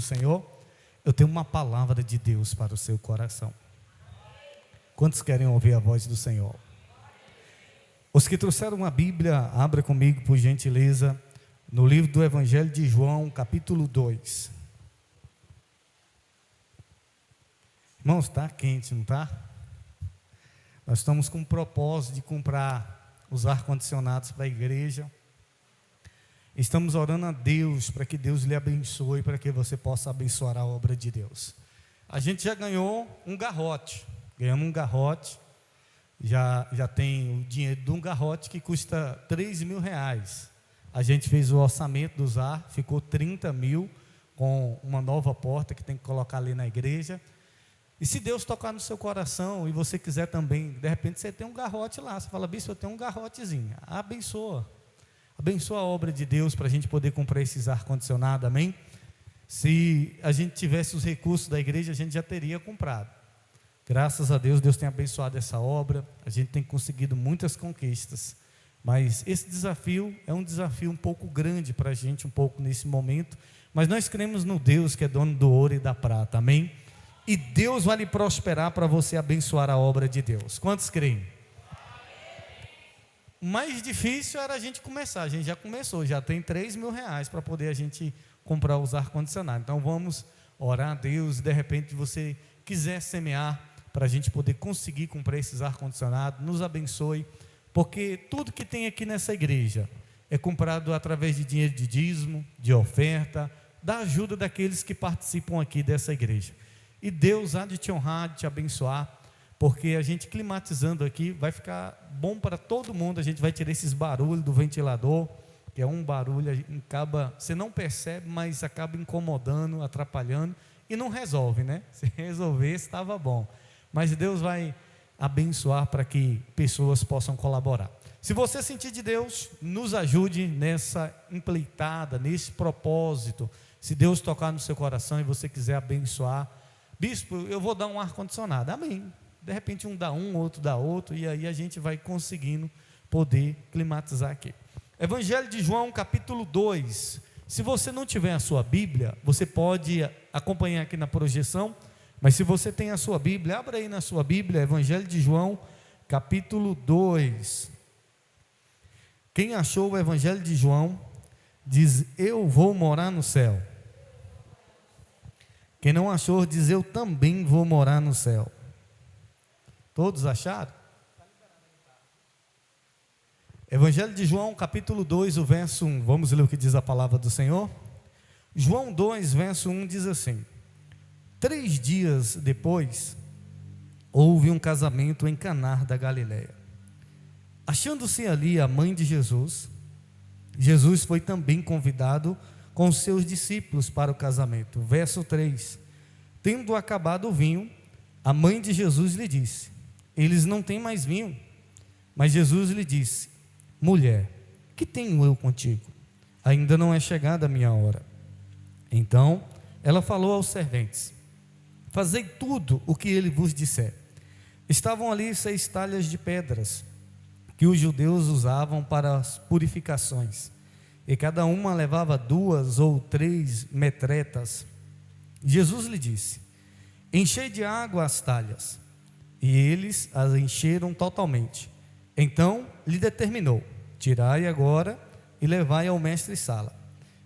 do Senhor, eu tenho uma palavra de Deus para o seu coração. Quantos querem ouvir a voz do Senhor? Os que trouxeram uma Bíblia, abra comigo, por gentileza, no livro do Evangelho de João, capítulo 2. Irmãos, está quente, não está? Nós estamos com o propósito de comprar os ar-condicionados para a igreja. Estamos orando a Deus para que Deus lhe abençoe, para que você possa abençoar a obra de Deus. A gente já ganhou um garrote, ganhamos um garrote, já tem o dinheiro de um garrote que custa R$3.000. A gente fez o orçamento dos ar, ficou 30 mil, com uma nova porta que tem que colocar ali na igreja. E se Deus tocar no seu coração e você quiser também, de repente você tem um garrote lá, você fala, bispo, eu tenho um garrotezinho, abençoa a obra de Deus para a gente poder comprar esses ar-condicionado, amém? Se a gente tivesse os recursos da igreja, a gente já teria comprado. Graças a Deus, Deus tem abençoado essa obra, a gente tem conseguido muitas conquistas, mas esse desafio é um desafio um pouco grande para a gente, um pouco nesse momento, mas nós cremos no Deus que é dono do ouro e da prata, amém? E Deus vai lhe prosperar para você abençoar a obra de Deus. Quantos creem? O mais difícil era a gente começar. A gente já começou, já tem R$3.000 para poder a gente comprar os ar-condicionados. Então vamos orar a Deus. E de repente você quiser semear para a gente poder conseguir comprar esses ar-condicionados, nos abençoe, porque tudo que tem aqui nessa igreja é comprado através de dinheiro de dízimo, de oferta, da ajuda daqueles que participam aqui dessa igreja. E Deus há de te honrar, de te abençoar, porque a gente climatizando aqui vai ficar bom para todo mundo. A gente vai tirar esses barulhos do ventilador, que é um barulho, acaba, você não percebe, mas acaba incomodando, atrapalhando e não resolve, né? Se resolvesse, estava bom. Mas Deus vai abençoar para que pessoas possam colaborar. Se você sentir de Deus, nos ajude nessa empreitada, nesse propósito. Se Deus tocar no seu coração e você quiser abençoar, bispo, eu vou dar um ar-condicionado, amém. De repente um dá um, outro dá outro, e aí a gente vai conseguindo poder climatizar aqui. Evangelho de João, capítulo 2. Se você não tiver a sua Bíblia, você pode acompanhar aqui na projeção, mas se você tem a sua Bíblia, abra aí na sua Bíblia, Evangelho de João, capítulo 2. Quem achou o Evangelho de João, diz, eu vou morar no céu. Quem não achou, diz, eu também vou morar no céu. Todos acharam? Evangelho de João, capítulo 2, o verso 1. Vamos ler o que diz a palavra do Senhor? João 2, verso 1 diz assim: 3 dias depois, houve um casamento em Caná da Galileia. Achando-se ali a mãe de Jesus, Jesus foi também convidado com os seus discípulos para o casamento. Verso 3: tendo acabado o vinho, a mãe de Jesus lhe disse, eles não têm mais vinho. Mas Jesus lhe disse, mulher, que tenho eu contigo? Ainda não é chegada a minha hora. Então ela falou aos serventes, fazei tudo o que ele vos disser. Estavam ali 6 talhas de pedras, que os judeus usavam para as purificações, e cada uma levava 2 ou 3 metretas. Jesus lhe disse, enchei de água as talhas. E eles as encheram totalmente. Então lhe determinou, tirai agora e levai ao mestre-sala.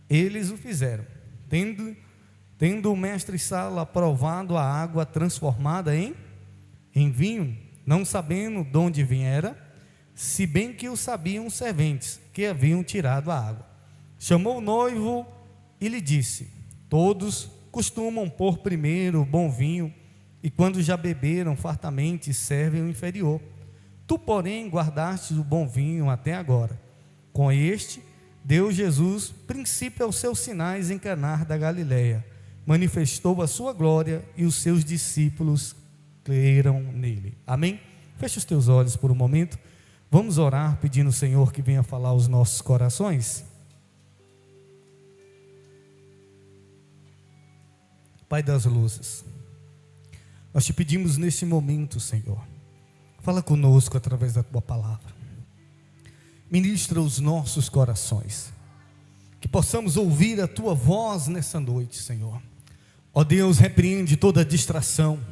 Eles o fizeram. Tendo o mestre-sala provado a água transformada em vinho, não sabendo de onde viera, se bem que o sabiam os serventes que haviam tirado a água, chamou o noivo e lhe disse, todos costumam pôr primeiro o bom vinho, e quando já beberam fartamente, servem o inferior. Tu, porém, guardaste o bom vinho até agora. Com este, deu Jesus princípio aos seus sinais em Caná da Galileia. Manifestou a sua glória e os seus discípulos creram nele. Amém? Feche os teus olhos por um momento. Vamos orar pedindo ao Senhor que venha falar aos nossos corações. Pai das luzes, nós te pedimos nesse momento, Senhor, fala conosco através da tua palavra, ministra os nossos corações, que possamos ouvir a tua voz nessa noite, Senhor. Ó Deus, repreende toda distração,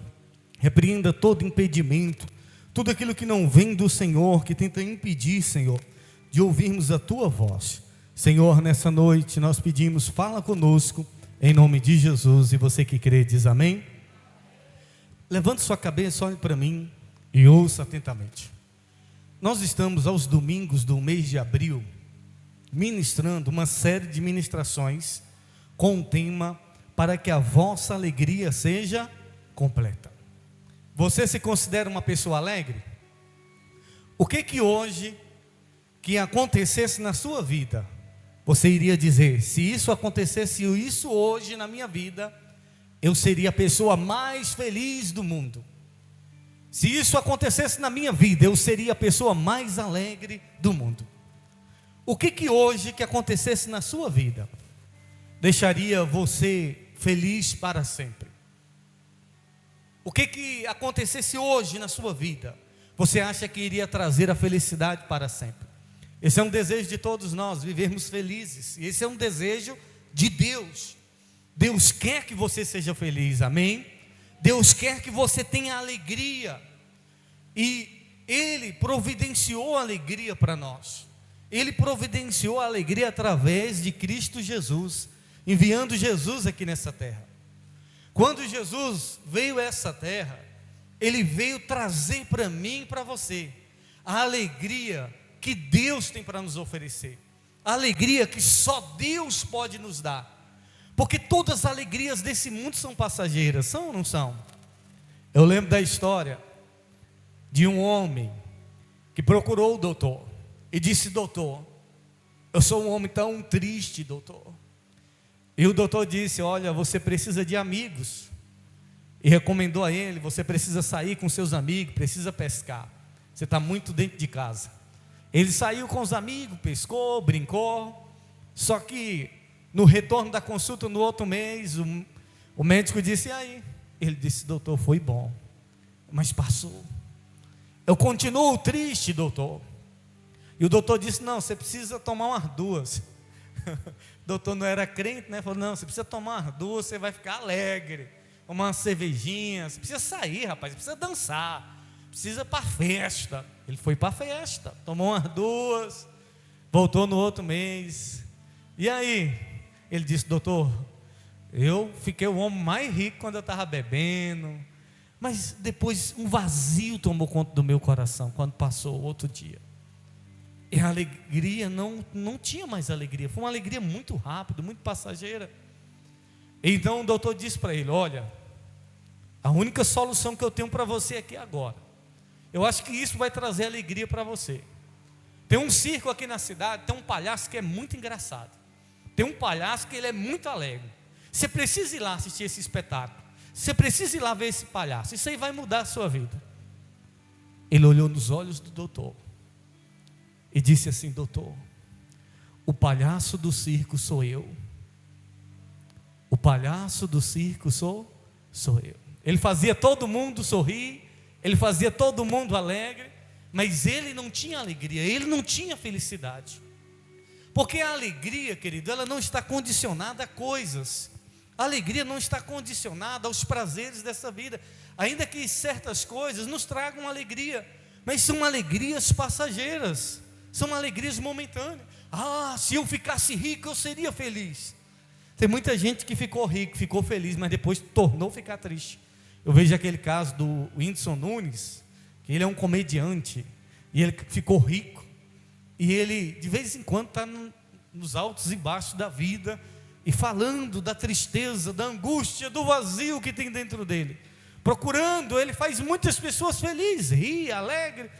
repreenda todo impedimento, tudo aquilo que não vem do Senhor, que tenta impedir, Senhor, de ouvirmos a Tua voz. Senhor, nessa noite nós pedimos, fala conosco, em nome de Jesus. E você que crê diz amém. Levante sua cabeça, olhe para mim e ouça atentamente. Nós estamos aos domingos do mês de abril ministrando uma série de ministrações com o tema para que a vossa alegria seja completa. Você se considera uma pessoa alegre? O que hoje que acontecesse na sua vida, você iria dizer: se isso acontecesse, isso hoje na minha vida, eu seria a pessoa mais feliz do mundo. Se isso acontecesse na minha vida, eu seria a pessoa mais alegre do mundo. O que hoje que acontecesse na sua vida deixaria você feliz para sempre? O que acontecesse hoje na sua vida, você acha que iria trazer a felicidade para sempre? Esse é um desejo de todos nós, vivermos felizes. E esse é um desejo de Deus. Deus quer que você seja feliz, amém? Deus quer que você tenha alegria. E Ele providenciou a alegria para nós. Ele providenciou a alegria através de Cristo Jesus, enviando Jesus aqui nessa terra. Quando Jesus veio a essa terra, Ele veio trazer para mim e para você a alegria que Deus tem para nos oferecer, a alegria que só Deus pode nos dar, porque todas as alegrias desse mundo são passageiras, são ou não são? Eu lembro da história de um homem que procurou o doutor e disse: doutor, eu sou um homem tão triste, doutor. E o doutor disse: olha, você precisa de amigos. E recomendou a ele: você precisa sair com seus amigos, precisa pescar, você está muito dentro de casa. Ele saiu com os amigos, pescou, brincou. Só que no retorno da consulta no outro mês, o médico disse: e aí? Ele disse: doutor, foi bom, mas passou. Eu continuo triste, doutor. E o doutor disse: não, você precisa tomar umas duas. O doutor não era crente, né? Falou: não, você precisa tomar umas duas, você vai ficar alegre. Tomar uma cervejinha, você precisa sair, rapaz, você precisa dançar, precisa ir para a festa. Ele foi para a festa, tomou umas duas, voltou no outro mês. E aí? Ele disse: doutor, eu fiquei o homem mais rico quando eu estava bebendo, mas depois um vazio tomou conta do meu coração quando passou o outro dia. E a alegria não tinha mais alegria, foi uma alegria muito rápida, muito passageira. Então o doutor disse para ele: olha, a única solução que eu tenho para você aqui agora, eu acho que isso vai trazer alegria para você. Tem um circo aqui na cidade, tem um palhaço que é muito engraçado, tem um palhaço que ele é muito alegre. Você precisa ir lá assistir esse espetáculo, você precisa ir lá ver esse palhaço, isso aí vai mudar a sua vida. Ele olhou nos olhos do doutor e disse assim: doutor, o palhaço do circo sou eu. O palhaço do circo sou eu. Ele fazia todo mundo sorrir, ele fazia todo mundo alegre, mas ele não tinha alegria, ele não tinha felicidade. Porque a alegria, querido, ela não está condicionada a coisas. A alegria não está condicionada aos prazeres dessa vida, ainda que certas coisas nos tragam alegria, mas são alegrias passageiras, são alegrias momentâneas. Ah, se eu ficasse rico eu seria feliz. Tem muita gente que ficou rico, ficou feliz, mas depois tornou a ficar triste. Eu vejo aquele caso do Whindersson Nunes, que ele é um comediante, e ele ficou rico, e ele de vez em quando está nos altos e baixos da vida, e falando da tristeza, da angústia, do vazio que tem dentro dele, procurando. Ele faz muitas pessoas felizes, ri, alegre,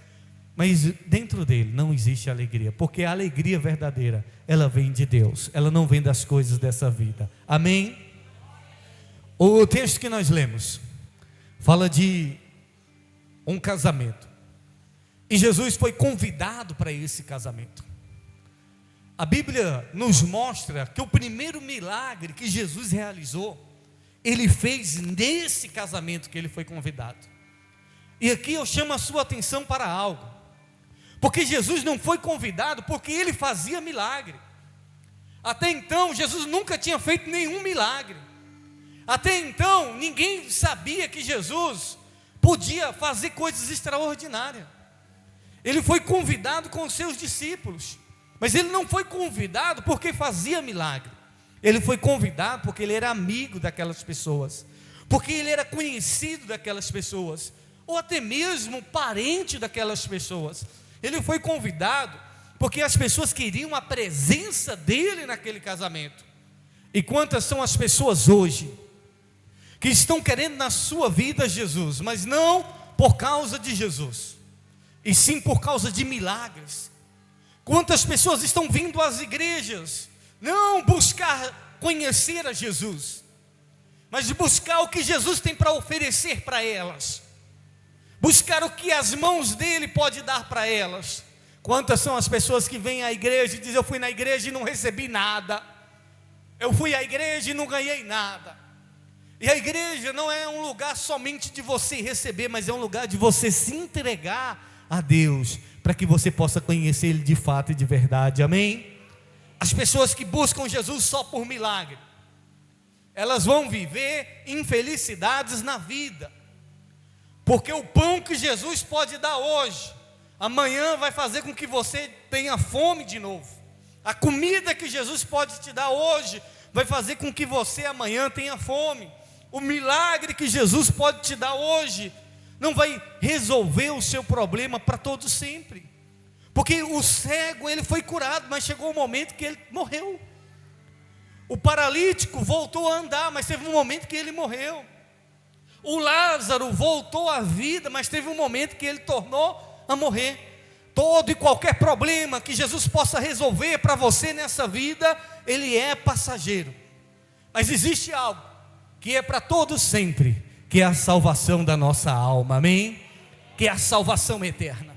mas dentro dele não existe alegria, porque a alegria verdadeira, ela vem de Deus, ela não vem das coisas dessa vida, amém? O texto que nós lemos fala de um casamento, e Jesus foi convidado para esse casamento. A Bíblia nos mostra que o primeiro milagre que Jesus realizou, Ele fez nesse casamento que Ele foi convidado. E aqui eu chamo a sua atenção para algo, porque Jesus não foi convidado porque Ele fazia milagre. Até então Jesus nunca tinha feito nenhum milagre. Até então, ninguém sabia que Jesus podia fazer coisas extraordinárias. Ele foi convidado com os seus discípulos, mas ele não foi convidado porque fazia milagre. Ele foi convidado porque ele era amigo daquelas pessoas, porque ele era conhecido daquelas pessoas, ou até mesmo parente daquelas pessoas. Ele foi convidado porque as pessoas queriam a presença dele naquele casamento. E quantas são as pessoas hoje que estão querendo na sua vida Jesus, mas não por causa de Jesus, e sim por causa de milagres? Quantas pessoas estão vindo às igrejas, não buscar conhecer a Jesus, mas buscar o que Jesus tem para oferecer para elas, buscar o que as mãos dele pode dar para elas. Quantas são as pessoas que vêm à igreja e dizem: eu fui na igreja e não recebi nada, eu fui à igreja e não ganhei nada. E a igreja não é um lugar somente de você receber, mas é um lugar de você se entregar a Deus, para que você possa conhecer Ele de fato e de verdade, amém? As pessoas que buscam Jesus só por milagre, elas vão viver infelicidades na vida, porque o pão que Jesus pode dar hoje, amanhã vai fazer com que você tenha fome de novo. A comida que Jesus pode te dar hoje, vai fazer com que você amanhã tenha fome. O milagre que Jesus pode te dar hoje, não vai resolver o seu problema para todo sempre. Porque o cego, ele foi curado, mas chegou um momento que ele morreu. O paralítico voltou a andar, mas teve um momento que ele morreu. O Lázaro voltou à vida, mas teve um momento que ele tornou a morrer. Todo e qualquer problema que Jesus possa resolver para você nessa vida, ele é passageiro. Mas existe algo que é para todos sempre, que é a salvação da nossa alma, amém? Que é a salvação eterna.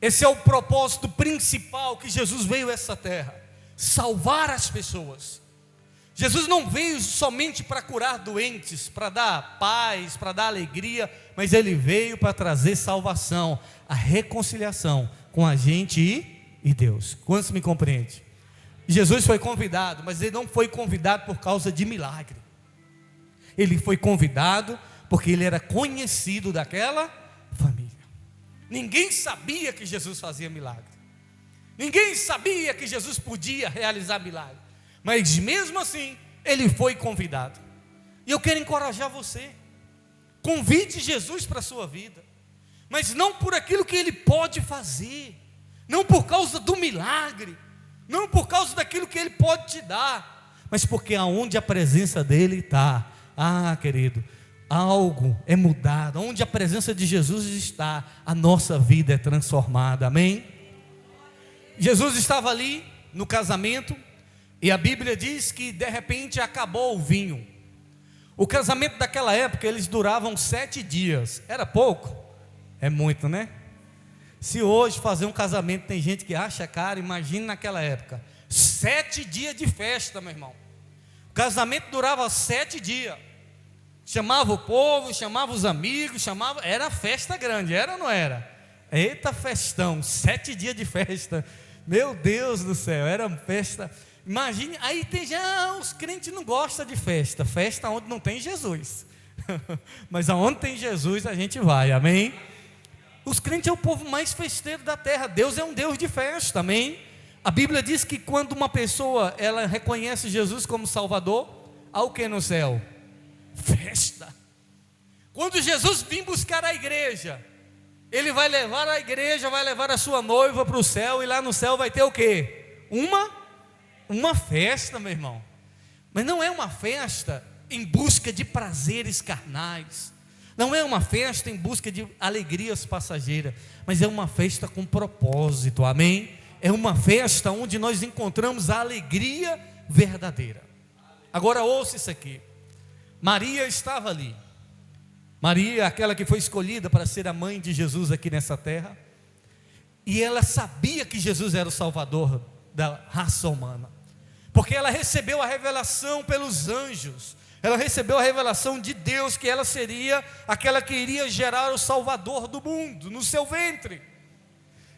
Esse é o propósito principal que Jesus veio a essa terra: salvar as pessoas. Jesus não veio somente para curar doentes, para dar paz, para dar alegria, mas Ele veio para trazer salvação, a reconciliação com a gente e Deus. Quantos me compreendem? Jesus foi convidado, mas Ele não foi convidado por causa de milagre. Ele foi convidado porque ele era conhecido daquela família. Ninguém sabia que Jesus fazia milagre, ninguém sabia que Jesus podia realizar milagre, mas mesmo assim, ele foi convidado. E eu quero encorajar você: convide Jesus para a sua vida, mas não por aquilo que ele pode fazer, não por causa do milagre, não por causa daquilo que ele pode te dar, mas porque aonde a presença dele está, querido, algo é mudado. Onde a presença de Jesus está, a nossa vida é transformada, amém? Jesus estava ali no casamento, e a Bíblia diz que de repente acabou o vinho. O casamento daquela época, eles duravam 7 dias. Era pouco? É muito, né? Se hoje fazer um casamento tem gente que acha caro, imagine naquela época. 7 dias de festa, meu irmão. O casamento durava 7 dias. Chamava o povo, chamava os amigos, era festa grande, era ou não era? Eita festão, 7 dias de festa, meu Deus do céu, era festa. Imagine, aí tem já, os crentes não gostam de festa, festa onde não tem Jesus, mas aonde tem Jesus a gente vai, amém? Os crentes é o povo mais festeiro da terra, Deus é um Deus de festa, amém? A Bíblia diz que quando uma pessoa, ela reconhece Jesus como Salvador, há o que no céu? Festa. Quando Jesus vir buscar a igreja, Ele vai levar a igreja, vai levar a sua noiva para o céu, e lá no céu vai ter o quê? Uma festa, meu irmão. Mas não é uma festa em busca de prazeres carnais, não é uma festa em busca de alegrias passageiras, mas é uma festa com propósito, amém? É uma festa onde nós encontramos a alegria verdadeira. Agora ouça isso aqui. Maria estava ali. Maria, aquela que foi escolhida para ser a mãe de Jesus aqui nessa terra, e ela sabia que Jesus era o Salvador da raça humana, porque ela recebeu a revelação pelos anjos, ela recebeu a revelação de Deus, que ela seria aquela que iria gerar o Salvador do mundo, no seu ventre.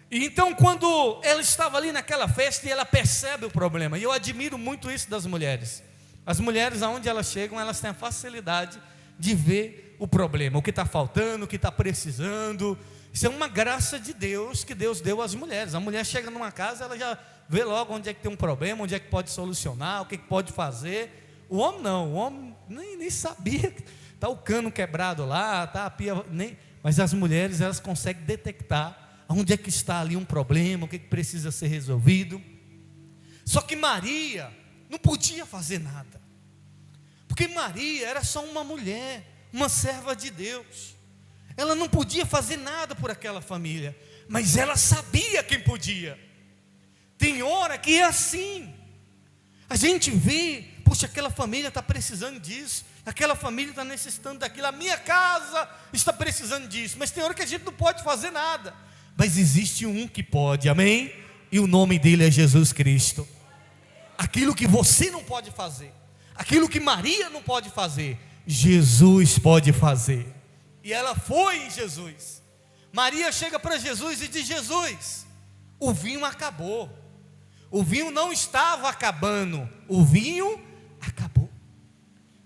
E então quando ela estava ali naquela festa, e ela percebe o problema, e eu admiro muito isso das mulheres, As mulheres, aonde elas chegam, elas têm a facilidade de ver o problema, o que está faltando, o que está precisando. Isso é uma graça de Deus, que Deus deu às mulheres. A mulher chega numa casa, ela já vê logo onde é que tem um problema, onde é que pode solucionar, o que pode fazer. O homem não, o homem nem sabia, está o cano quebrado lá, está a pia, mas as mulheres, elas conseguem detectar onde é que está ali um problema, o que precisa ser resolvido. Só que Maria não podia fazer nada, porque Maria era só uma mulher, uma serva de Deus. Ela não podia fazer nada por aquela família, mas ela sabia quem podia. Tem hora que é assim, a gente vê, puxa, aquela família está precisando disso, aquela família está necessitando daquilo, a minha casa está precisando disso, mas tem hora que a gente não pode fazer nada, mas existe um que pode, amém? E o nome dele é Jesus Cristo. Aquilo que você não pode fazer, aquilo que Maria não pode fazer, Jesus pode fazer. E ela foi em Jesus. Maria chega para Jesus e diz: Jesus, o vinho acabou. O vinho não estava acabando, o vinho acabou.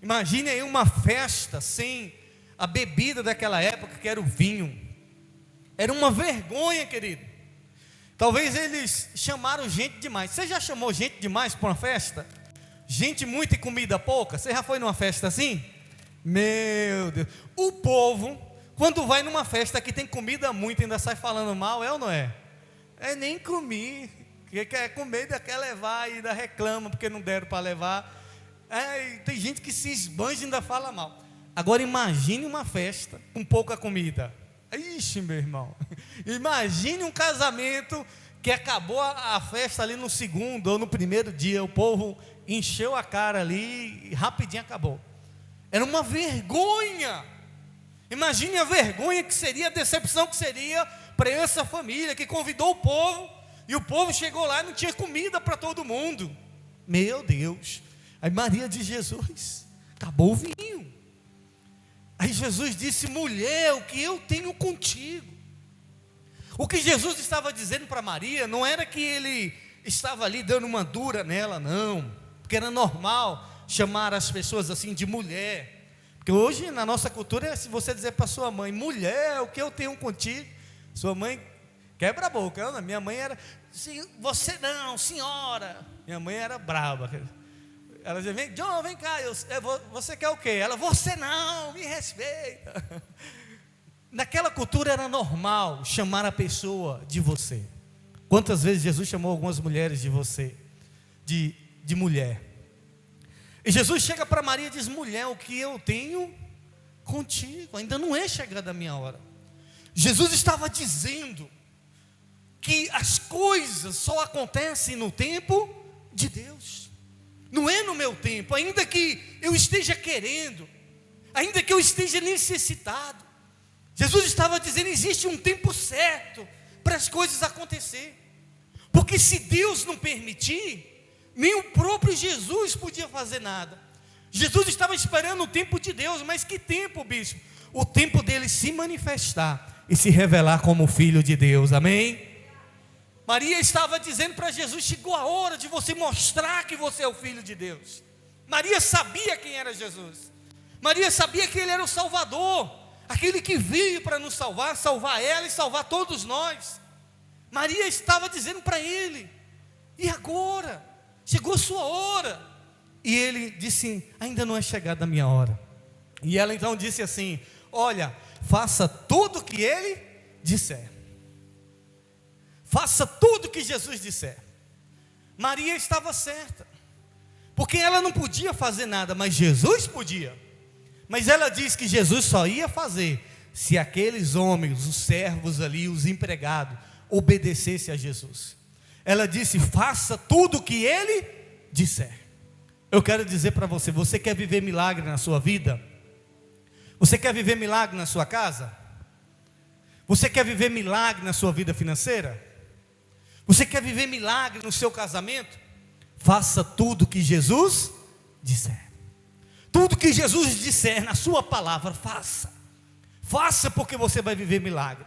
Imagine aí uma festa sem a bebida daquela época, que era o vinho. Era uma vergonha, querido. Talvez eles chamaram gente demais. Você já chamou gente demais para uma festa? Gente muita e comida pouca? Você já foi numa festa assim? Meu Deus. O povo, quando vai numa festa que tem comida muito, ainda sai falando mal, é ou não é? É, nem comi. Quem quer comer ainda quer levar, e ainda reclama porque não deram para levar. Tem gente que se esbanja e ainda fala mal. Agora imagine uma festa com pouca comida. Ixi, meu irmão, imagine um casamento que acabou a festa ali no segundo ou no primeiro dia, o povo encheu a cara ali e rapidinho acabou. Era uma vergonha. Imagine a vergonha que seria, a decepção que seria para essa família que convidou o povo, e o povo chegou lá e não tinha comida para todo mundo. Meu Deus. Aí Maria diz: Jesus, acabou o vinho. Aí Jesus disse: mulher, o que eu tenho contigo? O que Jesus estava dizendo para Maria não era que ele estava ali dando uma dura nela, não, porque era normal chamar as pessoas assim de mulher. Porque hoje na nossa cultura, se você dizer para sua mãe: mulher, o que eu tenho contigo, sua mãe quebra a boca. Minha mãe era: você não, senhora. Minha mãe era brava. Ela dizia: John, vem cá, você quer o quê? Ela: você não, me respeita. Naquela cultura era normal chamar a pessoa de você. Quantas vezes Jesus chamou algumas mulheres de você, de mulher? E Jesus chega para Maria e diz: mulher, o que eu tenho contigo, ainda não é chegada a minha hora. Jesus estava dizendo que as coisas só acontecem no tempo de Deus. Não é no meu tempo, ainda que eu esteja querendo, ainda que eu esteja necessitado. Jesus estava dizendo: existe um tempo certo para as coisas acontecer. Porque se Deus não permitir, nem o próprio Jesus podia fazer nada. Jesus estava esperando o tempo de Deus. Mas que tempo, bispo? O tempo dele se manifestar e se revelar como filho de Deus, amém? Maria estava dizendo para Jesus: chegou a hora de você mostrar que você é o Filho de Deus. Maria sabia quem era Jesus. Maria sabia que Ele era o Salvador, aquele que veio para nos salvar, salvar ela e salvar todos nós. Maria estava dizendo para Ele: e agora? Chegou a sua hora. E Ele disse: ainda não é chegada a minha hora. E ela então disse assim: olha, faça tudo o que Ele disser. Faça tudo o que Jesus disser. Maria estava certa, porque ela não podia fazer nada, mas Jesus podia. Mas ela disse que Jesus só ia fazer se aqueles homens, os servos ali, os empregados, obedecessem a Jesus. Ela disse: faça tudo o que Ele disser. Eu quero dizer para você: você quer viver milagre na sua vida? Você quer viver milagre na sua casa? Você quer viver milagre na sua vida financeira? Você quer viver milagre no seu casamento? Faça tudo o que Jesus disser. Tudo que Jesus disser na sua palavra, faça. Faça, porque você vai viver milagre.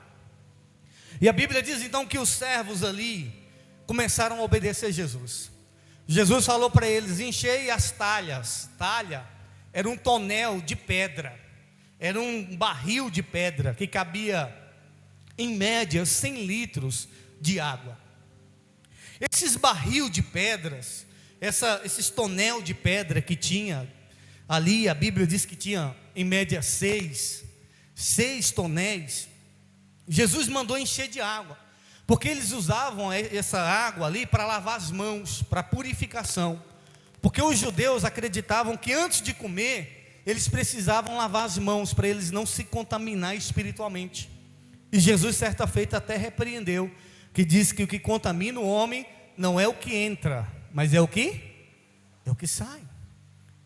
E a Bíblia diz então que os servos ali começaram a obedecer a Jesus. Jesus falou para eles: enchei as talhas. Talha era um tonel de pedra, era um barril de pedra que cabia em média 100 litros de água. Esses barril de pedras, esses tonel de pedra que tinha ali, a Bíblia diz que tinha em média 6 tonéis. Jesus mandou encher de água, porque eles usavam essa água ali para lavar as mãos, para purificação. Porque os judeus acreditavam que antes de comer, eles precisavam lavar as mãos, para eles não se contaminar espiritualmente. E Jesus certa feita até repreendeu, que diz que o que contamina o homem não é o que entra, mas é o que sai.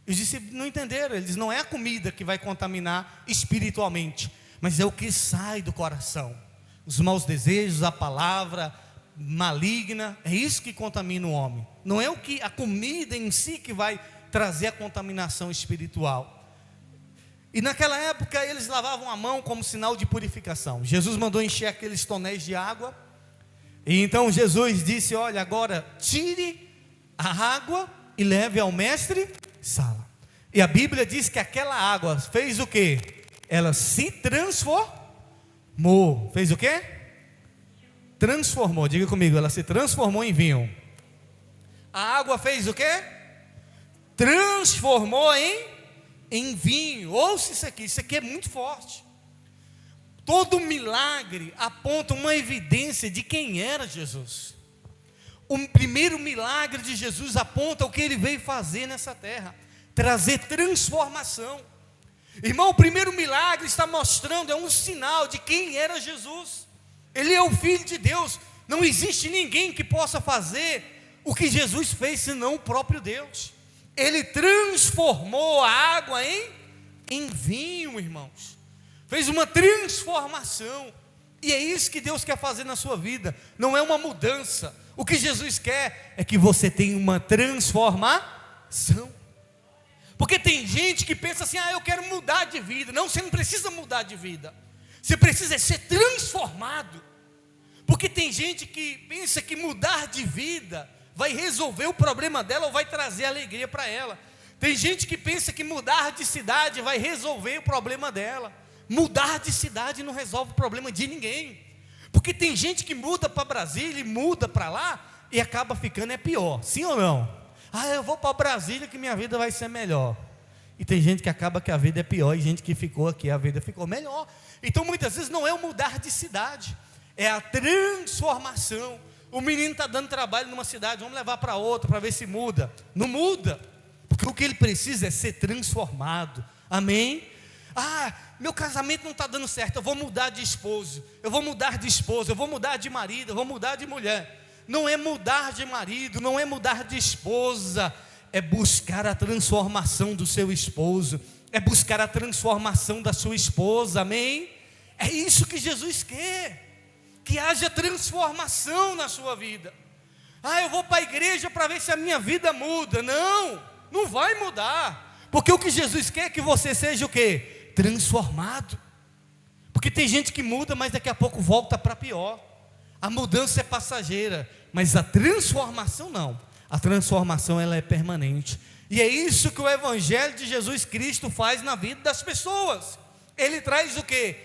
Os discípulos não entenderam, eles não é a comida que vai contaminar espiritualmente, mas é o que sai do coração. Os maus desejos, a palavra maligna, é isso que contamina o homem. Não é a comida em si que vai trazer a contaminação espiritual. E naquela época eles lavavam a mão como sinal de purificação. Jesus mandou encher aqueles tonéis de água. E então Jesus disse: olha, agora tire a água e leve ao mestre Sala. E a Bíblia diz que aquela água fez o quê? Ela se transformou. Fez o quê? Transformou, diga comigo, ela se transformou em vinho. A água fez o quê? Transformou em vinho. Ouça isso aqui é muito forte. Todo milagre aponta uma evidência de quem era Jesus. O primeiro milagre de Jesus aponta o que ele veio fazer nessa terra: trazer transformação. Irmão, o primeiro milagre está mostrando, é um sinal de quem era Jesus. Ele é o Filho de Deus. Não existe ninguém que possa fazer o que Jesus fez, senão o próprio Deus. Ele transformou a água em vinho, irmãos. Fez uma transformação. E é isso que Deus quer fazer na sua vida. Não é uma mudança. O que Jesus quer é que você tenha uma transformação. Porque tem gente que pensa assim: eu quero mudar de vida. Não, você não precisa mudar de vida. Você precisa ser transformado. Porque tem gente que pensa que mudar de vida vai resolver o problema dela ou vai trazer alegria para ela. Tem gente que pensa que mudar de cidade vai resolver o problema dela. Mudar de cidade não resolve o problema de ninguém. Porque tem gente que muda para Brasília e muda para lá e acaba ficando pior. Sim ou não? Eu vou para Brasília que minha vida vai ser melhor. E tem gente que acaba que a vida é pior, e gente que ficou aqui, a vida ficou melhor. Então muitas vezes não é o mudar de cidade, é a transformação. O menino está dando trabalho numa cidade, vamos levar para outra para ver se muda. Não muda, porque o que ele precisa é ser transformado. Amém? Meu casamento não está dando certo, eu vou mudar de esposo, eu vou mudar de esposa, eu vou mudar de marido, eu vou mudar de mulher. Não é mudar de marido, não é mudar de esposa, é buscar a transformação do seu esposo, é buscar a transformação da sua esposa. Amém? É isso que Jesus quer, que haja transformação na sua vida. Eu vou para a igreja para ver se a minha vida muda. Não vai mudar, porque o que Jesus quer é que você seja o quê? Transformado. Porque tem gente que muda, mas daqui a pouco volta para pior. A mudança é passageira, mas a transformação não. A transformação ela é permanente. E é isso que o Evangelho de Jesus Cristo faz na vida das pessoas. Ele traz o quê?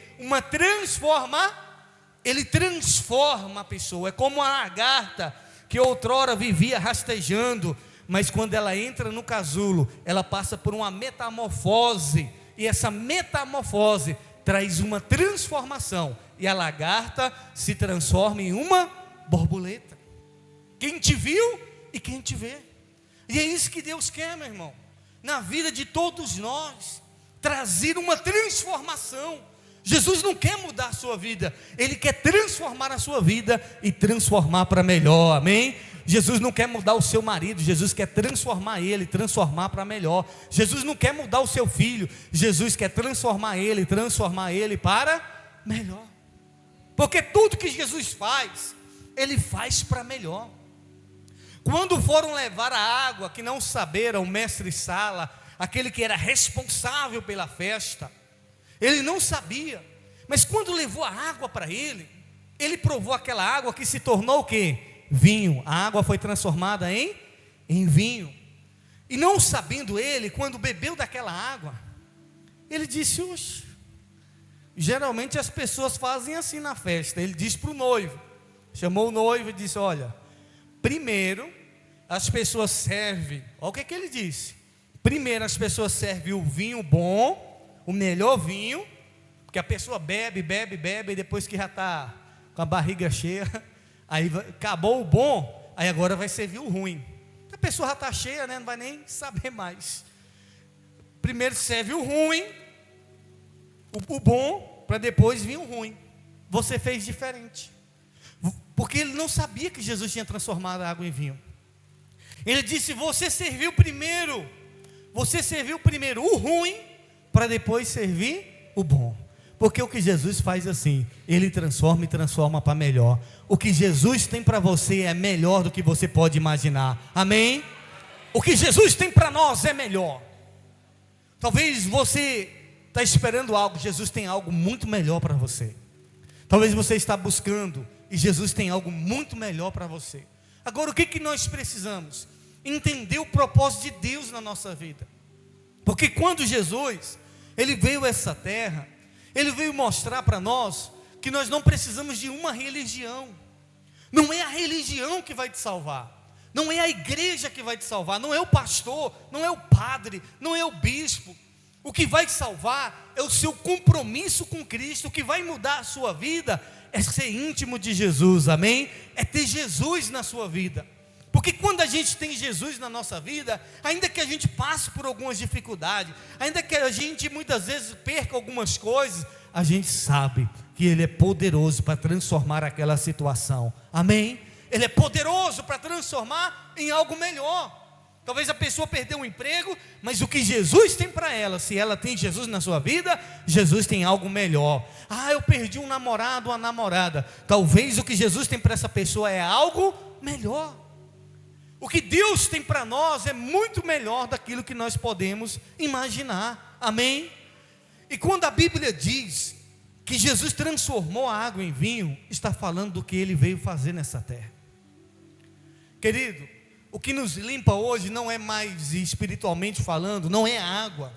Ele transforma a pessoa. É como a lagarta que outrora vivia rastejando, mas quando ela entra no casulo, ela passa por uma metamorfose. E essa metamorfose traz uma transformação. E a lagarta se transforma em uma borboleta. Quem te viu e quem te vê. E é isso que Deus quer, meu irmão, na vida de todos nós, trazer uma transformação. Jesus não quer mudar a sua vida, Ele quer transformar a sua vida e transformar para melhor. Amém? Jesus não quer mudar o seu marido, Jesus quer transformar ele, transformar para melhor. Jesus não quer mudar o seu filho, Jesus quer transformar ele para melhor. Porque tudo que Jesus faz, Ele faz para melhor. Quando foram levar a água, que não saberam, o mestre Sala, aquele que era responsável pela festa, ele não sabia, mas quando levou a água para ele, ele provou aquela água que se tornou o quê? Vinho. A água foi transformada em em vinho. E não sabendo ele, quando bebeu daquela água, ele disse: oxe, geralmente as pessoas fazem assim na festa. Ele disse para o noivo, chamou o noivo e disse: olha, primeiro as pessoas servem, olha o que ele disse, primeiro as pessoas servem o vinho bom, o melhor vinho, porque a pessoa bebe, e depois que já está com a barriga cheia, aí acabou o bom, aí agora vai servir o ruim. A pessoa já está cheia, né? Não vai nem saber mais. Primeiro serve o ruim, o bom, para depois vir o ruim. Você fez diferente, porque ele não sabia que Jesus tinha transformado a água em vinho. Ele disse: você serviu primeiro o ruim, para depois servir o bom. Porque o que Jesus faz assim, Ele transforma e transforma para melhor. O que Jesus tem para você é melhor do que você pode imaginar. Amém? O que Jesus tem para nós é melhor. Talvez você está esperando algo, Jesus tem algo muito melhor para você. Talvez você está buscando e Jesus tem algo muito melhor para você. Agora, o que nós precisamos? Entender o propósito de Deus na nossa vida. Porque quando Jesus, Ele veio a essa terra, Ele veio mostrar para nós que nós não precisamos de uma religião. Não é a religião que vai te salvar, não é a igreja que vai te salvar, não é o pastor, não é o padre, não é o bispo. O que vai te salvar é o seu compromisso com Cristo. O que vai mudar a sua vida é ser íntimo de Jesus, amém? É ter Jesus na sua vida. Porque quando a gente tem Jesus na nossa vida, ainda que a gente passe por algumas dificuldades, ainda que a gente muitas vezes perca algumas coisas, a gente sabe que Ele é poderoso para transformar aquela situação, amém? Ele é poderoso para transformar em algo melhor. Talvez a pessoa perdeu um emprego, mas o que Jesus tem para ela, se ela tem Jesus na sua vida, Jesus tem algo melhor. Ah, eu perdi um namorado, uma namorada. Talvez o que Jesus tem para essa pessoa é algo melhor. O que Deus tem para nós é muito melhor daquilo que nós podemos imaginar, amém? E quando a Bíblia diz que Jesus transformou a água em vinho, está falando do que Ele veio fazer nessa terra. Querido, o que nos limpa hoje não é mais espiritualmente falando, não é a água.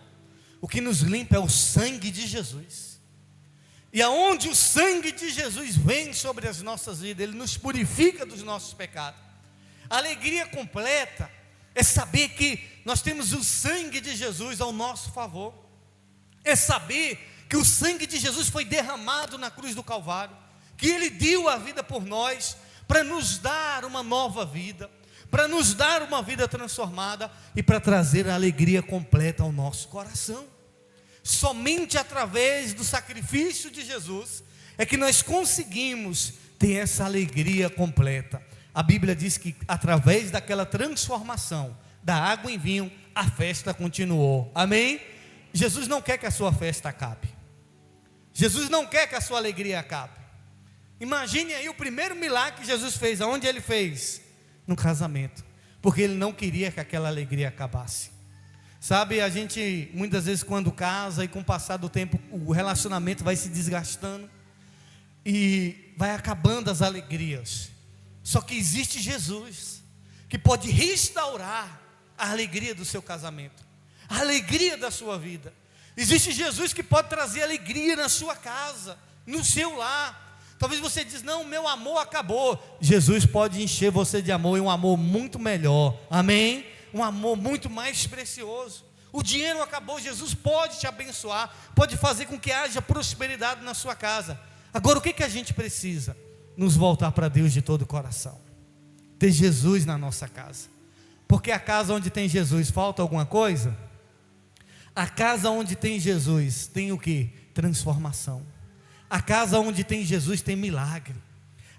O que nos limpa é o sangue de Jesus. E aonde o sangue de Jesus vem sobre as nossas vidas, Ele nos purifica dos nossos pecados. A alegria completa é saber que nós temos o sangue de Jesus ao nosso favor. É saber que o sangue de Jesus foi derramado na cruz do Calvário, que Ele deu a vida por nós, para nos dar uma nova vida, para nos dar uma vida transformada e para trazer a alegria completa ao nosso coração. Somente através do sacrifício de Jesus é que nós conseguimos ter essa alegria completa. A Bíblia diz que através daquela transformação da água em vinho, a festa continuou, amém? Jesus não quer que a sua festa acabe. Jesus não quer que a sua alegria acabe. Imagine aí o primeiro milagre que Jesus fez. Aonde Ele fez? No casamento, porque Ele não queria que aquela alegria acabasse. Sabe, a gente muitas vezes quando casa e com o passar do tempo o relacionamento vai se desgastando e vai acabando as alegrias. Só que existe Jesus que pode restaurar a alegria do seu casamento, a alegria da sua vida. Existe Jesus que pode trazer alegria na sua casa, no seu lar. Talvez você diz: não, meu amor acabou. Jesus pode encher você de amor, e um amor muito melhor, amém? Um amor muito mais precioso. O dinheiro acabou, Jesus pode te abençoar, pode fazer com que haja prosperidade na sua casa. Agora, o que a gente precisa? Nos voltar para Deus de todo o coração, ter Jesus na nossa casa. Porque a casa onde tem Jesus, falta alguma coisa? A casa onde tem Jesus, tem o que? Transformação. A casa onde tem Jesus tem milagre.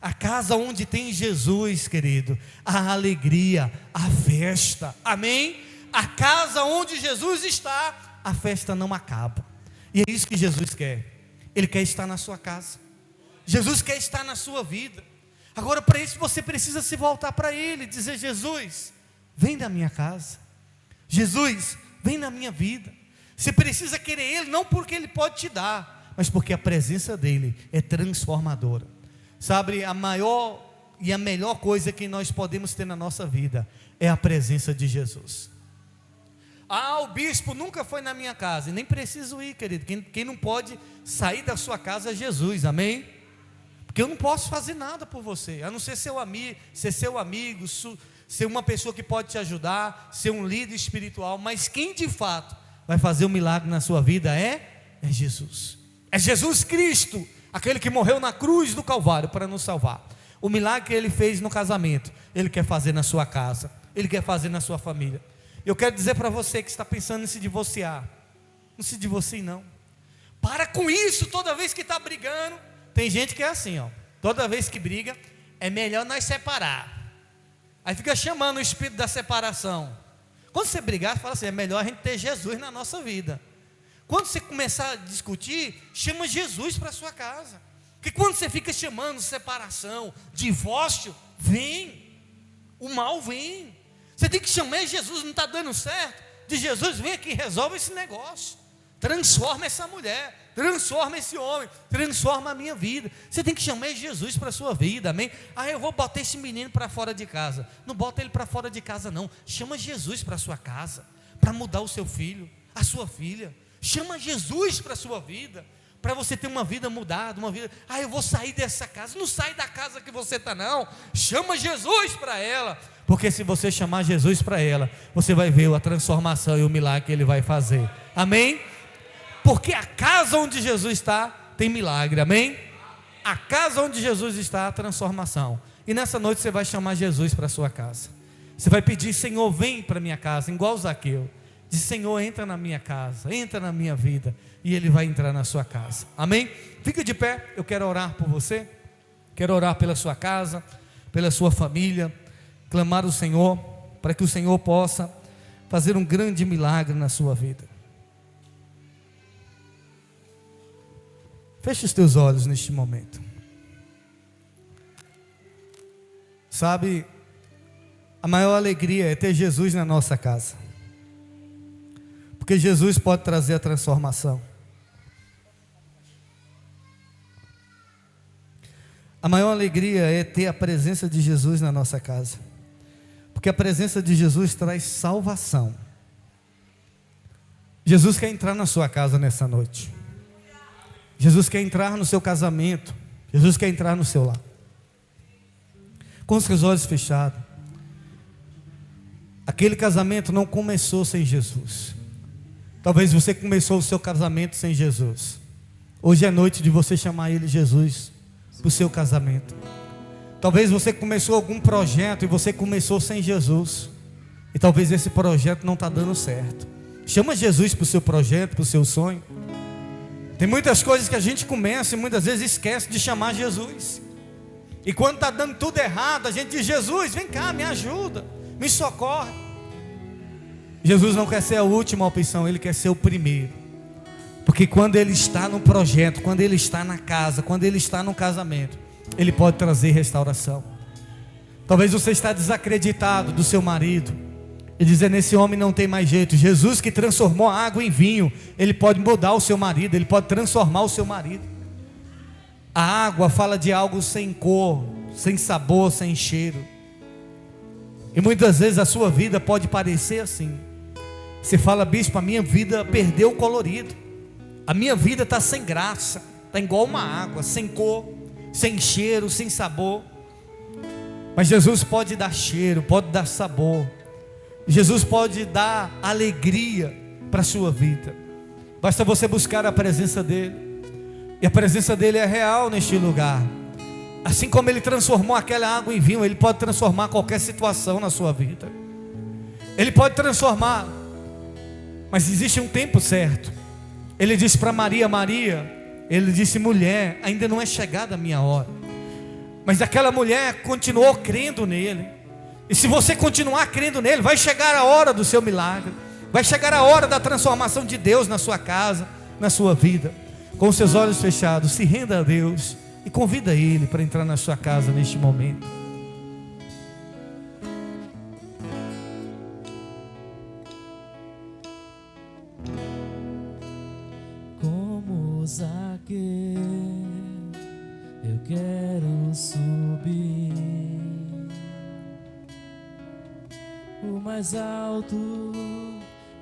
A casa onde tem Jesus, querido, a alegria, a festa, amém? A casa onde Jesus está, a festa não acaba. E é isso que Jesus quer. Ele quer estar na sua casa. Jesus quer estar na sua vida. Agora, para isso você precisa se voltar para Ele, dizer: Jesus, vem na minha casa. Jesus, vem na minha vida. Você precisa querer Ele, não porque Ele pode te dar, mas porque a presença dEle é transformadora. Sabe, a maior e a melhor coisa que nós podemos ter na nossa vida é a presença de Jesus. Ah, o bispo nunca foi na minha casa. E nem preciso ir, querido. Quem não pode sair da sua casa é Jesus, amém? Porque eu não posso fazer nada por você, a não ser ser seu amigo, ser uma pessoa que pode te ajudar, ser um líder espiritual. Mas quem de fato vai fazer um milagre na sua vida é Jesus. É Jesus Cristo, aquele que morreu na cruz do Calvário para nos salvar. O milagre que Ele fez no casamento, Ele quer fazer na sua casa, Ele quer fazer na sua família. Eu quero dizer para você que está pensando em se divorciar, não se divorcie não. Para com isso. Toda vez que está brigando, tem gente que é assim, ó, toda vez que briga, é melhor nós separar. Aí fica chamando o espírito da separação. Quando você brigar, você fala assim, é melhor a gente ter Jesus na nossa vida. Quando você começar a discutir, chama Jesus para a sua casa. Porque quando você fica chamando separação, divórcio, vem, o mal vem. Você tem que chamar Jesus, não está dando certo. De Jesus, vem aqui, resolve esse negócio. Transforma essa mulher, transforma esse homem, transforma a minha vida. Você tem que chamar Jesus para a sua vida, amém? Ah, eu vou botar esse menino para fora de casa. Não bota ele para fora de casa não. Chama Jesus para a sua casa, para mudar o seu filho, a sua filha. Chama Jesus para a sua vida, para você ter uma vida mudada, uma vida. Ah, eu vou sair dessa casa. Não sai da casa que você está não. Chama Jesus para ela. Porque se você chamar Jesus para ela, você vai ver a transformação e o milagre que Ele vai fazer, amém? Porque a casa onde Jesus está, tem milagre, amém? A casa onde Jesus está, a transformação. E nessa noite você vai chamar Jesus para a sua casa. Você vai pedir, Senhor, vem para a minha casa, igual Zaqueu. Diz, Senhor, entra na minha casa, entra na minha vida. E Ele vai entrar na sua casa, amém? Fica de pé, eu quero orar por você. Quero orar pela sua casa, pela sua família. Clamar ao Senhor, para que o Senhor possa fazer um grande milagre na sua vida. Feche os teus olhos neste momento. Sabe, a maior alegria é ter Jesus na nossa casa. Porque Jesus pode trazer a transformação. A maior alegria é ter a presença de Jesus na nossa casa. Porque a presença de Jesus traz salvação. Jesus quer entrar na sua casa nessa noite. Jesus quer entrar no seu casamento. Jesus quer entrar no seu lar. Com os seus olhos fechados. Aquele casamento não começou sem Jesus. Talvez você começou o seu casamento sem Jesus. Hoje é noite de você chamar Ele Jesus para o seu casamento. Talvez você começou algum projeto e você começou sem Jesus. E talvez esse projeto não está dando certo. Chama Jesus para o seu projeto, para o seu sonho. Tem muitas coisas que a gente começa e muitas vezes esquece de chamar Jesus. E quando está dando tudo errado, a gente diz, Jesus, vem cá, me ajuda, me socorre. Jesus não quer ser a última opção, Ele quer ser o primeiro. Porque quando Ele está no projeto, quando Ele está na casa, quando Ele está no casamento, Ele pode trazer restauração. Talvez você está desacreditado do seu marido e dizer, nesse homem não tem mais jeito. Jesus que transformou a água em vinho, Ele pode mudar o seu marido, Ele pode transformar o seu marido. A água fala de algo sem cor, sem sabor, sem cheiro. E muitas vezes a sua vida pode parecer assim. Você fala, bispo, a minha vida perdeu o colorido. A minha vida está sem graça, está igual uma água, sem cor, sem cheiro, sem sabor. Mas Jesus pode dar cheiro, pode dar sabor. Jesus pode dar alegria para a sua vida. Basta você buscar a presença dEle. E a presença dEle é real neste lugar. Assim como Ele transformou aquela água em vinho, Ele pode transformar qualquer situação na sua vida. Ele pode transformar. Mas existe um tempo certo. Ele disse para Maria, Maria, Ele disse, mulher, ainda não é chegada a minha hora. Mas aquela mulher continuou crendo nele. E se você continuar crendo nele, vai chegar a hora do seu milagre. Vai chegar a hora da transformação de Deus na sua casa, na sua vida. Com os seus olhos fechados, se renda a Deus e convida Ele para entrar na sua casa neste momento. Como Zaqueu, eu quero subir mais alto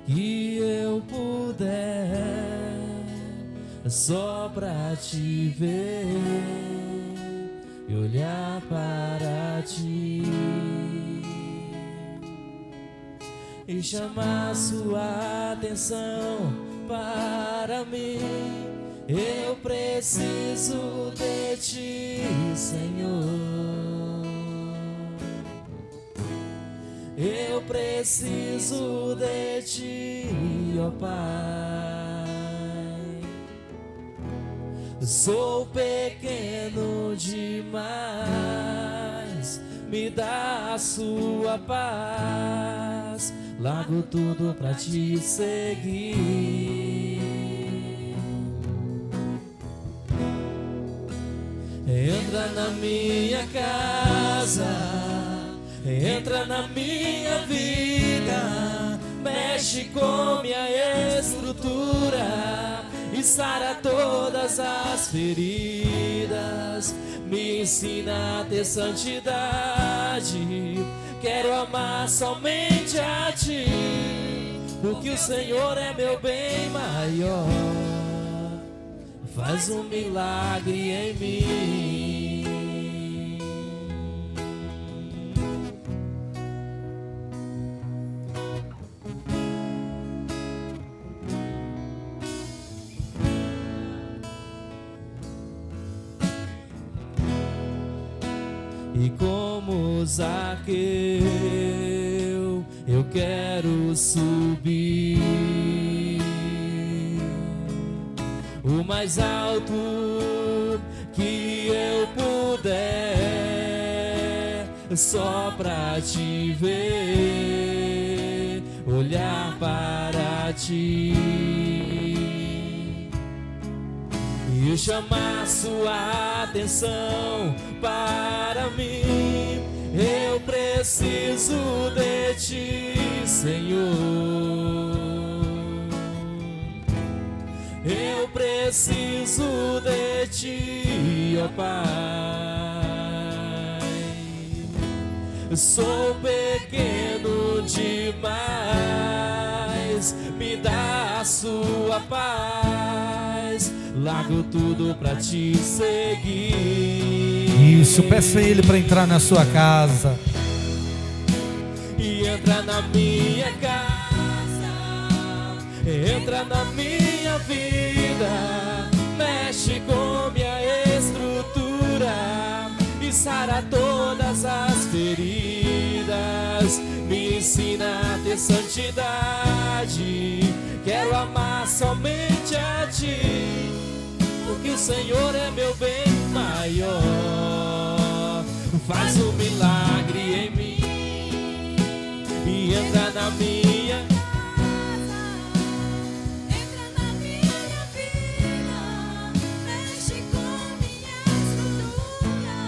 que eu puder, só pra te ver e olhar para ti e chamar sua atenção para mim. Eu preciso de ti, Senhor. Eu preciso de ti, ó Pai. Sou pequeno demais, me dá a sua paz. Largo tudo pra te seguir. Entra na minha casa, entra na minha vida, mexe com minha estrutura e sara todas as feridas. Me ensina a ter santidade, quero amar somente a ti, porque o Senhor é meu bem maior. Faz um milagre em mim. E como Zaqueu, eu quero subir o mais alto que eu puder, só pra te ver, olhar para ti e chamar sua atenção para mim. Eu preciso de ti, Senhor. Eu preciso de ti, ó Pai. Sou pequeno demais, me dá a sua paz. Largo tudo pra te seguir. Isso, peça a Ele para entrar na sua casa. E entra na minha casa, entra na minha vida, mexe com minha estrutura e sara todas as feridas. Me ensina a ter santidade, quero amar somente a ti, porque o Senhor é meu bem maior. Faz um milagre em mim e entra na minha casa, entra na minha vida, mexe com minha estrutura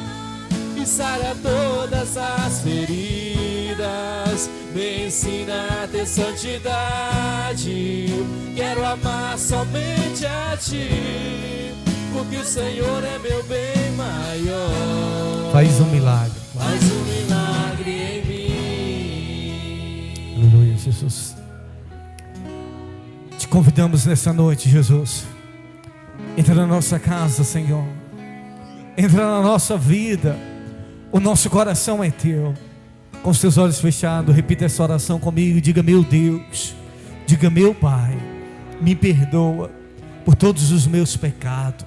e sara todas as feridas. Me ensina a ter santidade, quero amar somente a ti, porque o Senhor é meu bem maior. Faz um milagre. Faz um milagre em mim. Aleluia, Jesus. Te convidamos nessa noite, Jesus. Entra na nossa casa, Senhor. Entra na nossa vida. O nosso coração é teu. Com os teus olhos fechados, repita essa oração comigo. Diga: meu Deus, diga: meu Pai, me perdoa por todos os meus pecados,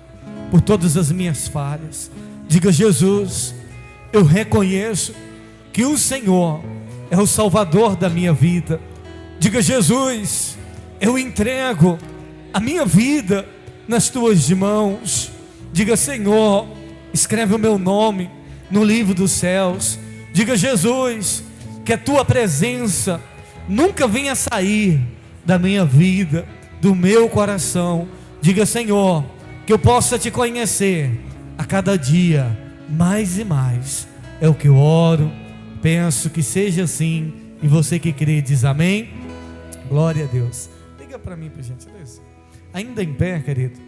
por todas as minhas falhas. Diga: Jesus, eu reconheço que o Senhor é o Salvador da minha vida. Diga: Jesus, eu entrego a minha vida nas tuas mãos. Diga: Senhor, escreve o meu nome no livro dos céus. Diga: Jesus, que a tua presença nunca venha sair da minha vida, do meu coração. Diga: Senhor, que eu possa te conhecer a cada dia mais e mais. É o que eu oro, penso que seja assim. E você que crê diz amém. Glória a Deus. Liga para mim, por gentileza. Ainda em pé, querido,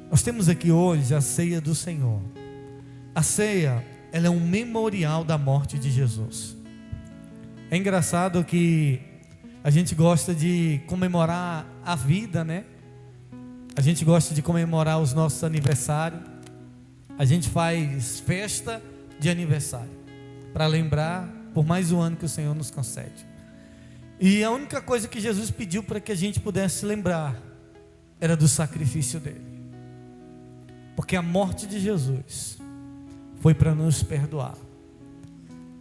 nós temos aqui hoje a ceia do Senhor. A ceia, ela é um memorial da morte de Jesus. É engraçado que a gente gosta de comemorar a vida, né? A gente gosta de comemorar os nossos aniversários. A gente faz festa de aniversário para lembrar por mais um ano que o Senhor nos concede. E a única coisa que Jesus pediu para que a gente pudesse lembrar era do sacrifício dele. Porque a morte de Jesus foi para nos perdoar.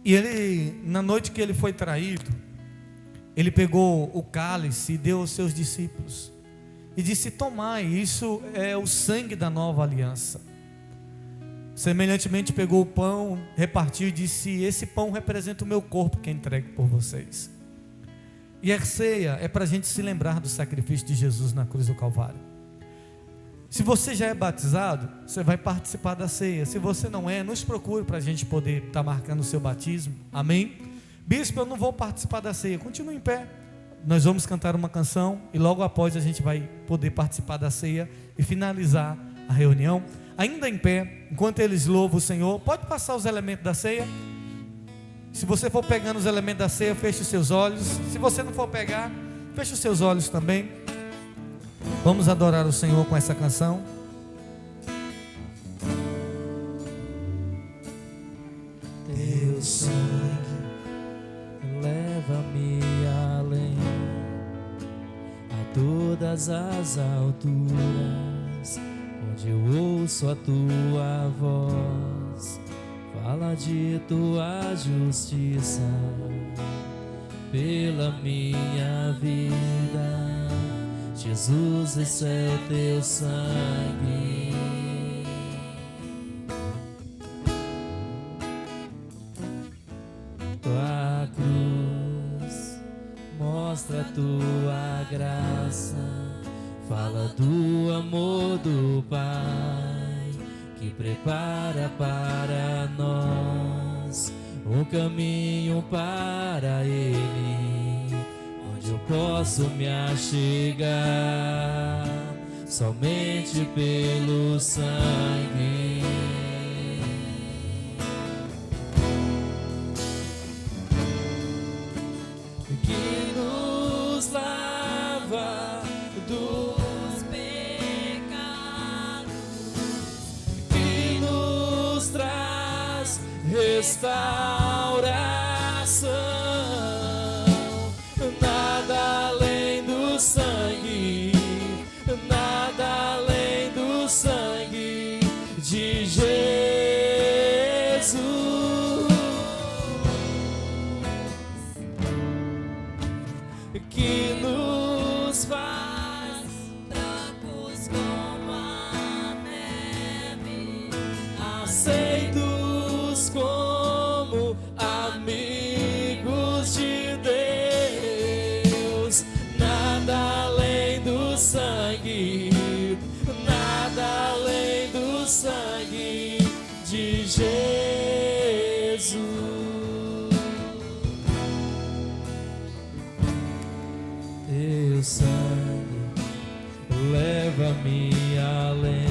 E ele, na noite que ele foi traído, ele pegou o cálice e deu aos seus discípulos e disse: tomai, isso é o sangue da nova aliança. Semelhantemente pegou o pão, repartiu e disse: esse pão representa o meu corpo que é entregue por vocês. E a ceia é para a gente se lembrar do sacrifício de Jesus na cruz do Calvário. Se você já é batizado, você vai participar da ceia. Se você não é, nos procure para a gente poder estar marcando o seu batismo. Amém? Bispo, eu não vou participar da ceia. Continue em pé. Nós vamos cantar uma canção e logo após a gente vai poder participar da ceia e finalizar a reunião. Ainda em pé, enquanto eles louvam o Senhor, pode passar os elementos da ceia. Se você for pegando os elementos da ceia, feche os seus olhos. Se você não for pegar, feche os seus olhos também. Vamos adorar o Senhor com essa canção. Teu sangue leva-me além, a todas as alturas, onde eu ouço a tua voz, fala de tua justiça pela minha vida. Jesus, esse é o teu sangue. Tua cruz mostra a tua graça, fala do amor do Pai que prepara para nós um caminho para Ele, onde eu posso me achegar somente pelo sangue. Que nos lava dos pecados, que nos traz restauração. Nada além do sangue, nada além do sangue de Jesus, que nos faz brancos como a neve, aceitos como amigos de Deus. Nada além do sangue, nada além do sangue de Jesus. Teu sangue leva-me além,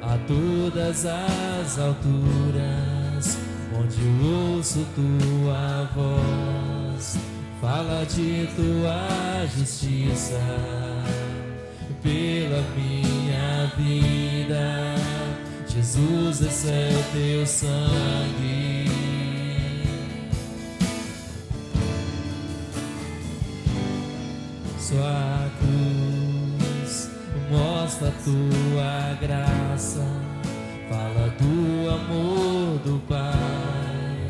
a todas as alturas, onde eu ouço tua voz, fala de tua justiça pela minha vida. Jesus, esse é o teu sangue. Sua cruz mostra a tua graça, fala do amor do Pai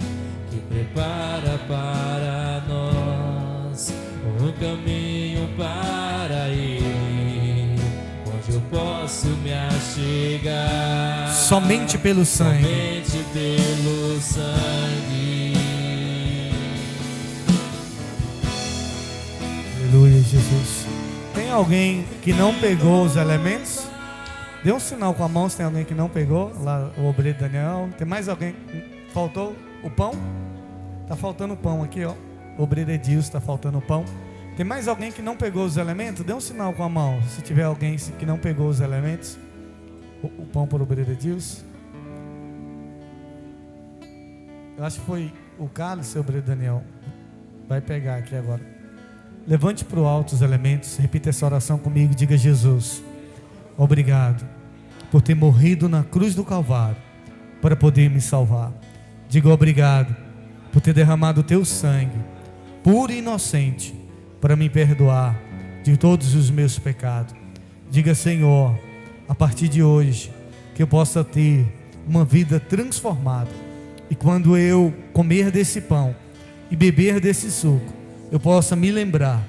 que prepara para nós um caminho para Ele, onde eu posso me achegar Somente pelo sangue. somente pelo sangue. Aleluia, Jesus. Tem alguém que não pegou os elementos? Dê um sinal com a mão se tem alguém que não pegou. Lá o obreiro Daniel. Tem mais alguém? Faltou o pão? Tá faltando o pão aqui, ó. O obreiro Edilson, está faltando o pão. Tem mais alguém que não pegou os elementos? Dê um sinal com a mão se tiver alguém que não pegou os elementos. O pão para o obreiro Edilson. Eu acho que foi o cálice, obreiro Daniel. Vai pegar aqui agora. Levante para o alto os elementos. Repita essa oração comigo. Diga: Jesus, obrigado por ter morrido na cruz do Calvário para poder me salvar. Diga: obrigado por ter derramado o teu sangue puro e inocente para me perdoar de todos os meus pecados. Diga: Senhor, a partir de hoje, que eu possa ter uma vida transformada, e quando eu comer desse pão e beber desse suco, eu possa me lembrar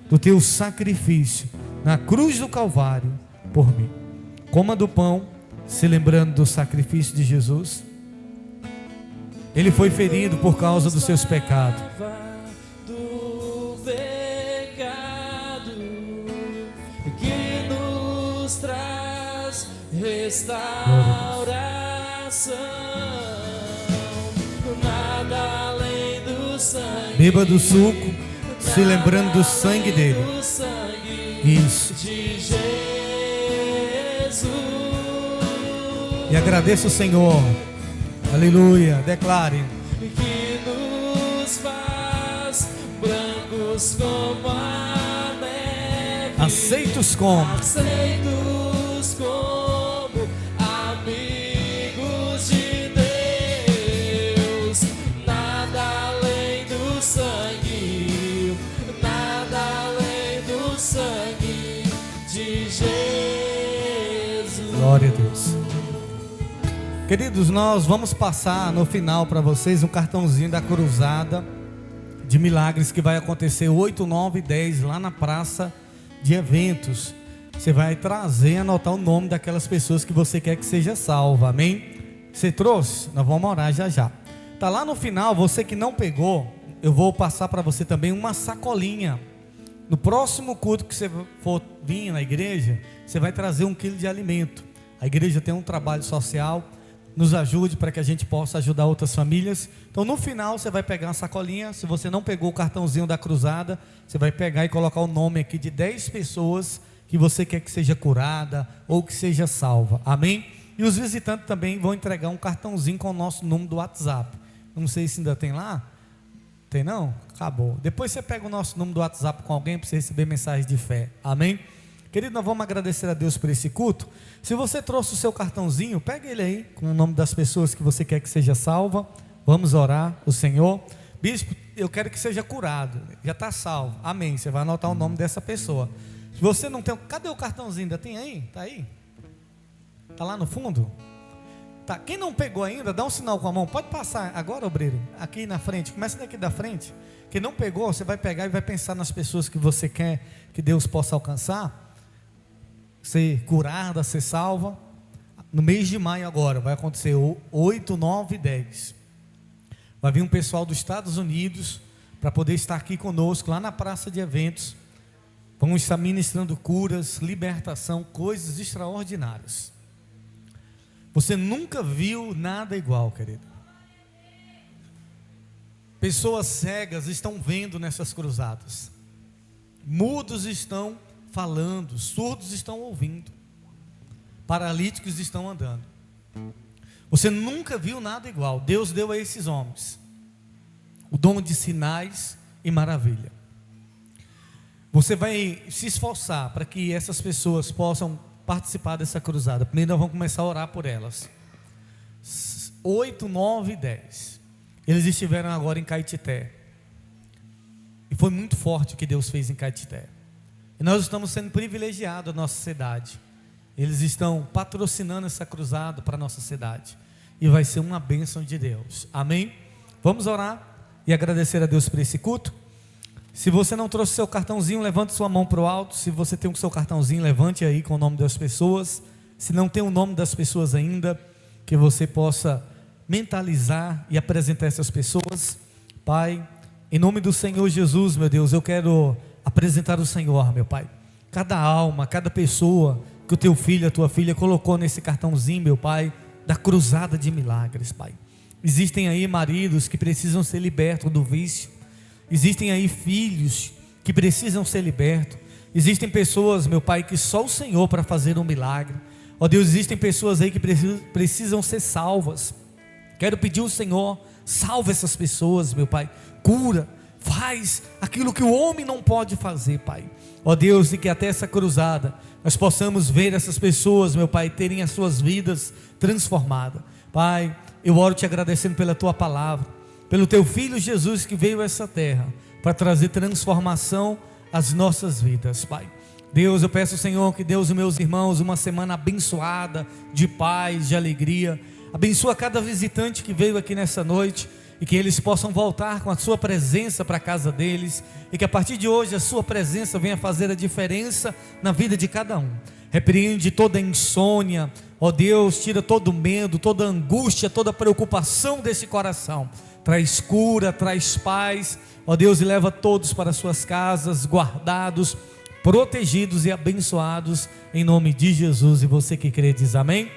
do teu sacrifício na cruz do Calvário por mim. Coma do pão, se lembrando do sacrifício de Jesus. Ele foi ferido por causa dos seus pecados. Do pecado que nos traz restauração. Nada além do sangue. Beba do suco, se lembrando do sangue dele. Do sangue Isso. de Jesus. E agradeça o Senhor. Aleluia. Declare. Que nos faz brancos como a neve. Aceitos como Aceitos como amigos de Deus. Nada além do sangue. Nada além do sangue de Jesus. Glória a Deus. Queridos, nós vamos passar no final para vocês um cartãozinho da cruzada de milagres que vai acontecer 8, 9 e 10 lá na praça de eventos. Você vai trazer, anotar o nome daquelas pessoas que você quer que seja salva, amém? Você trouxe? Nós vamos orar já já. Tá lá no final, você que não pegou, eu vou passar para você também uma sacolinha. No próximo culto que você for vir na igreja, você vai trazer 1 quilo de alimento. A igreja tem um trabalho social, nos ajude para que a gente possa ajudar outras famílias. Então no final você vai pegar uma sacolinha. Se você não pegou o cartãozinho da cruzada, você vai pegar e colocar o nome aqui de 10 pessoas que você quer que seja curada ou que seja salva, amém? E os visitantes também vão entregar um cartãozinho com o nosso número do WhatsApp. Não sei se ainda tem lá. Tem não? Acabou. Depois você pega o nosso número do WhatsApp com alguém para você receber mensagens de fé, amém? Querido, nós vamos agradecer a Deus por esse culto. Se você trouxe o seu cartãozinho, pega ele aí com o nome das pessoas que você quer que seja salva. Vamos orar o Senhor. Bispo, eu quero que seja curado. Já está salvo, amém. Você vai anotar o nome dessa pessoa. Se você não tem, cadê o cartãozinho? Ainda tem aí? Está aí? Está lá no fundo? Tá. Quem não pegou ainda, dá um sinal com a mão. Pode passar agora, obreiro, aqui na frente. Começa daqui da frente. Quem não pegou, você vai pegar e vai pensar nas pessoas que você quer que Deus possa alcançar, ser curada, ser salva. No mês de maio agora vai acontecer 8, 9 e 10. Vai vir um pessoal dos Estados Unidos para poder estar aqui conosco lá na praça de eventos. Vamos estar ministrando curas, libertação, coisas extraordinárias. Você nunca viu nada igual, querido. Pessoas cegas estão vendo nessas cruzadas. Mudos estão falando, surdos estão ouvindo, paralíticos estão andando. Você nunca viu nada igual. Deus deu a esses homens o dom de sinais e maravilha. Você vai se esforçar para que essas pessoas possam participar dessa cruzada. Primeiro nós vamos começar a orar por elas. 8, 9 e 10. Eles estiveram agora em Caetité. E foi muito forte o que Deus fez em Caetité. E nós estamos sendo privilegiados na nossa cidade. Eles estão patrocinando essa cruzada para a nossa cidade. E vai ser uma bênção de Deus. Amém? Vamos orar e agradecer a Deus por esse culto. Se você não trouxe seu cartãozinho, levante sua mão para o alto. Se você tem o seu cartãozinho, levante aí com o nome das pessoas. Se não tem o nome das pessoas ainda, que você possa mentalizar e apresentar essas pessoas. Pai, em nome do Senhor Jesus, meu Deus, eu quero apresentar o Senhor, meu Pai, cada alma, cada pessoa que o teu filho, a tua filha colocou nesse cartãozinho, meu Pai, da cruzada de milagres, Pai. Existem aí maridos que precisam ser libertos do vício. Existem aí filhos que precisam ser libertos. Existem pessoas, meu Pai, que só o Senhor para fazer um milagre. Ó Deus, existem pessoas aí que precisam ser salvas. Quero pedir ao Senhor, salva essas pessoas, meu Pai, cura, faz aquilo que o homem não pode fazer, Pai. Ó Deus, e que até essa cruzada nós possamos ver essas pessoas, meu Pai, terem as suas vidas transformadas. Pai, eu oro te agradecendo pela tua palavra, pelo teu Filho Jesus que veio a essa terra para trazer transformação às nossas vidas, Pai. Deus, eu peço, Senhor, que Deus e meus irmãos, uma semana abençoada, de paz, de alegria. Abençoa cada visitante que veio aqui nessa noite, e que eles possam voltar com a sua presença para a casa deles, e que a partir de hoje a sua presença venha fazer a diferença na vida de cada um. Repreende toda insônia, ó Deus, tira todo medo, toda angústia, toda preocupação desse coração. Traz cura, traz paz, ó Deus, e leva todos para suas casas, guardados, protegidos e abençoados, em nome de Jesus. E você que crê diz amém.